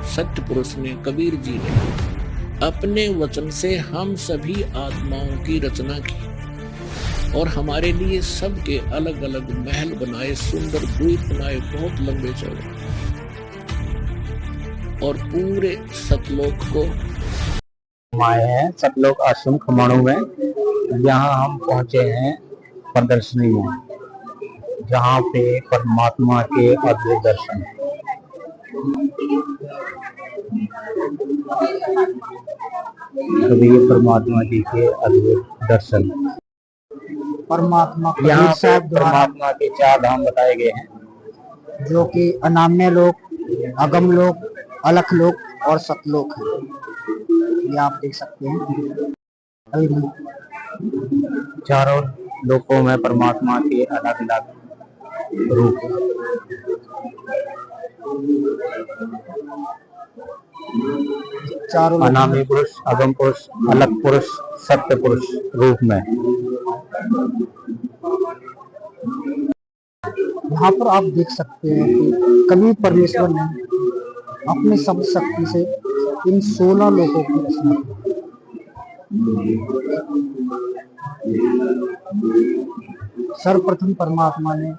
सत्य पुरुष ने, कबीर जी ने अपने वचन से हम सभी आत्माओं की रचना की और हमारे लिए सबके अलग अलग महल बनाए, सुंदर द्वीप बनाए, बहुत लंबे चौड़े, और पूरे सतलोक को आए हैं। सतलोक आश्रम खमाणों में यहाँ हम पहुंचे हैं प्रदर्शनी में, जहाँ पे परमात्मा के अद्भुत दर्शन है। कबीर परमात्मा जी के अद्भुत दर्शन, परमात्मा यहाँ पे परमात्मा के 4 धाम बताए गए हैं, जो कि अनाम्य लोक, अगम लोक, अलख लोक और सतलोक है। ये आप देख सकते हैं। चारों लोकों में परमात्मा के अलग अलग रूप, चारों अनामी पुरुष, अगम पुरुष, अलग पुरुष, सत्य पुरुष रूप में। यहाँ पर आप देख सकते हैं कि कबीर परमेश्वर ने अपने शब्द शक्ति से इन 16 लोगों की रचना की। सर्वप्रथम परमात्मा ने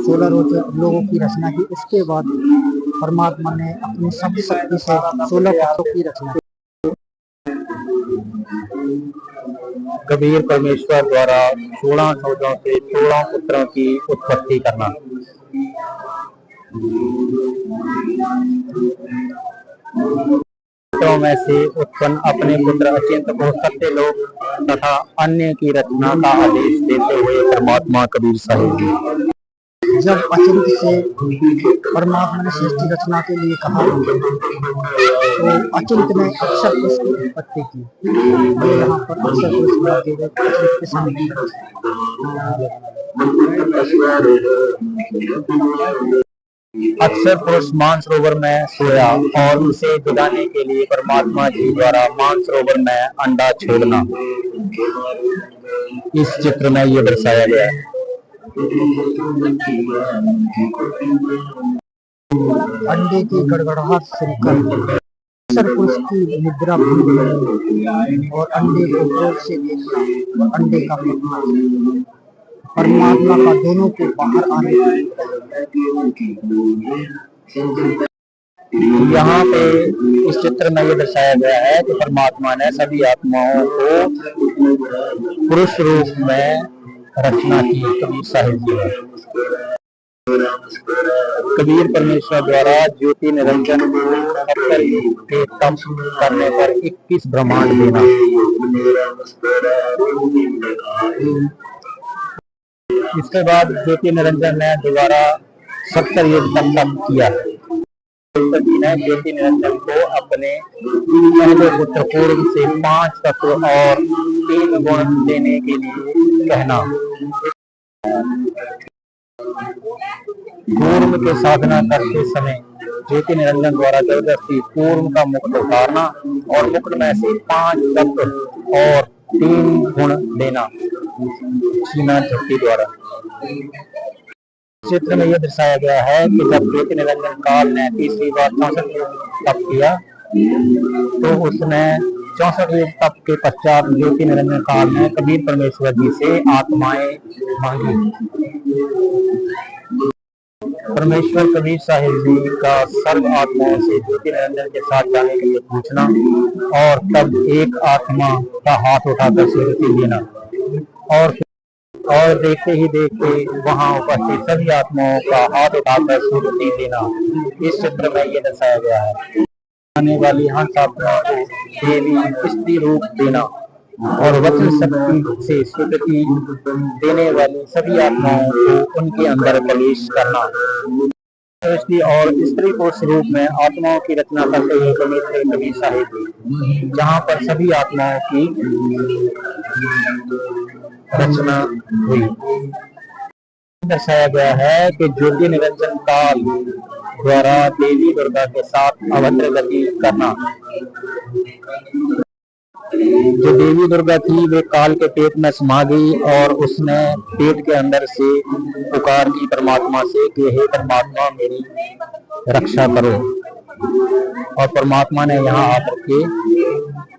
16 लोगों की रचना की। उसके बाद परमात्मा ने अपनी शब्द शक्ति से 16 पुत्रों की रचना की। कबीर परमेश्वर द्वारा 16 शब्दों से 16 पुत्रों की उत्पत्ति करना। पुत्रों में से उत्पन्न अपने पुत्र अचिंत को सत्य लोक तथा अन्य की रचना का आदेश देते हुए परमात्मा कबीर साहिब जी, जब अचिंत से परमात्मा ने सृष्टि रचना के लिए कहा तो अचिंत ने अक्षर पुरुष की उत्पत्ति की। यहाँ पर अक्षर पुरुष के सामने अक्षर पुरुष मानसरोवर में सोया और उसे जगाने के लिए परमात्मा जी द्वारा मानसरोवर में अंडा छोड़ना इस चित्र में ये दर्शाया गया है। अंडे की गड़गड़ाहट सुनकर अक्षर पुरुष की निद्रा भंग हुई और अंडे को जोर से देखा और अंडे का फटना परमात्मा का दोनों के बाहर आने यहाँ पे इस चित्र में ये दर्शाया गया है कि परमात्मा ने सभी आत्माओं को पुरुष रूप में रचना की। कबीर साहिब जी कबीर परमेश्वर द्वारा ज्योति निरंजन के तप करने पर 21 ब्रह्मांड देना। इसके बाद ज्योति निरंजन ने दोबारा 70 युग तक तप किया। जी ने ज्योति निरंजन को अपने पहले पुत्र पूर्व से 5 तत्व और 3 गुण देने के लिए कहना। कूर्म के साधना करते समय ज्योति निरंजन द्वारा जबरदस्ती कूर्म का मुकुट उतारना और मुकुट में से 5 तत्व और 3 गुण देना छीना झपटी द्वारा। चित्र में यह दर्शाया गया है कि जब ज्योति निरंजन काल ने तीसरी बार 64 युग तप किया तो उसने 64 युग तप के पश्चात ज्योति निरंजन काल ने कबीर परमेश्वर जी से आत्माएं मांगी। परमेश्वर कबीर साहिब जी का सर्व आत्माओं से ज्योति निरंजन के साथ जाने के लिए पूछना और तब एक आत्मा का हाथ उठाकर स्वीकृति देना और देखते ही देखते वहां उपस्थित सभी आत्माओं का हाथ उठाकर स्वीकृति देना इस चित्र में ये दर्शाया गया है। आने वाली हंस आत्मा को देवी स्त्री रूप देना और वचन शक्ति से स्वीकृति देने वाली सभी आत्माओं को उनके अंदर प्रवेश करना। और स्त्री पुरुष रूप में आत्माओं की रचना करते हुए कबीर साहिब, जहाँ पर सभी आत्माओं की रचना हुई। दर्शाया गया है कि ज्योति निरंजन काल द्वारा देवी दुर्गा के साथ अभद्र गति करना। जो देवी दुर्गा थी वे काल के पेट में समा गई और उसने पेट के अंदर से पुकार की परमात्मा से कि हे परमात्मा मेरी रक्षा करो। और परमात्मा ने यहाँ आकर के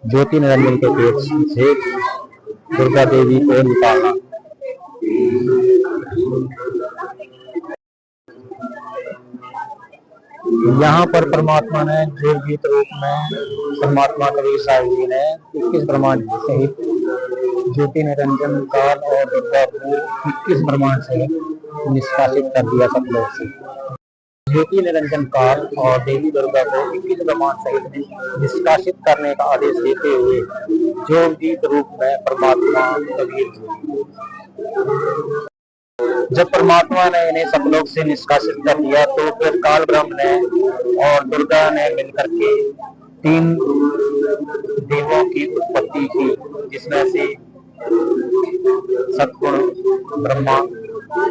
ज्योति निरंजन के पेट से दुर्गा देवी को निकाला। यहाँ पर परमात्मा ने जीवित रूप में परमात्मा कबीर साहिब जी ने 21 ब्रह्मांड सहित ज्योति निरंजन काल और दुर्गा को 21 ब्रह्मांड से निष्कासित कर दिया सब लोग से। ज्योति निरंजन काल और देवी दुर्गा को 21 ब्रह्मांड सहित निष्कासित करने का आदेश देते हुए जीवित रूप में परमात्मा कबीर जी, जब परमात्मा ने इन्हें सब लोग से निष्कासित कर दिया तो फिर काल ब्रह्म ने और दुर्गा ने मिलकर के 3 देवों की उत्पत्ति की, जिसमें से सतगुण ब्रह्मा,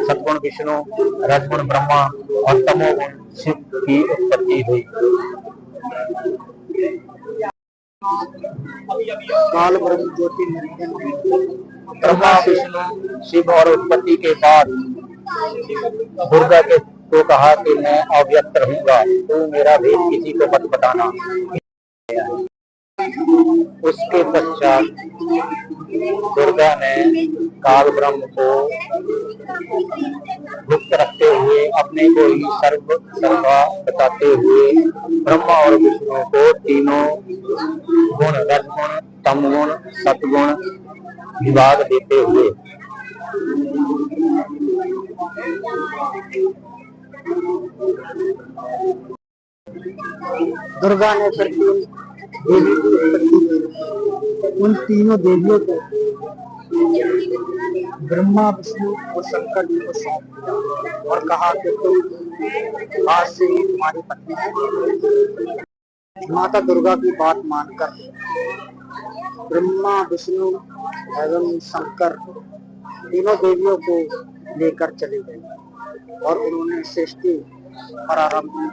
सतगुण विष्णु, रजगुण ब्रह्मा और तमोगुण शिव की उत्पत्ति हुई। काल ब्रह्म ज्योति निरंजन ब्रह्मा विष्णु शिव और उत्पत्ति के बाद दुर्गा के को कहा कि मैं अव्यक्त रहूंगा, तू मेरा भेद किसी को मत बताना। उसके पश्चात दुर्गा ने काल ब्रह्म को गुप्त रखते हुए अपने को ही सर्वा बताते हुए ब्रह्मा और विष्णु को तीनों गुण रजगुण, तमगुण, सतगुण विभाग देते हुए दुर्गा ने फिर देवी की उत्पत्ति की। उन तीनों देवियों को ब्रह्मा, विष्णु और शंकर जी को सौंप दिया और कहा कि तुम आज से ही तुम्हारी पत्नी है। माता दुर्गा की बात मानकर ब्रह्मा, विष्णु एवं शंकर तीनों देवियों को लेकर चले गए और उन्होंने सृष्टि प्रारंभ की।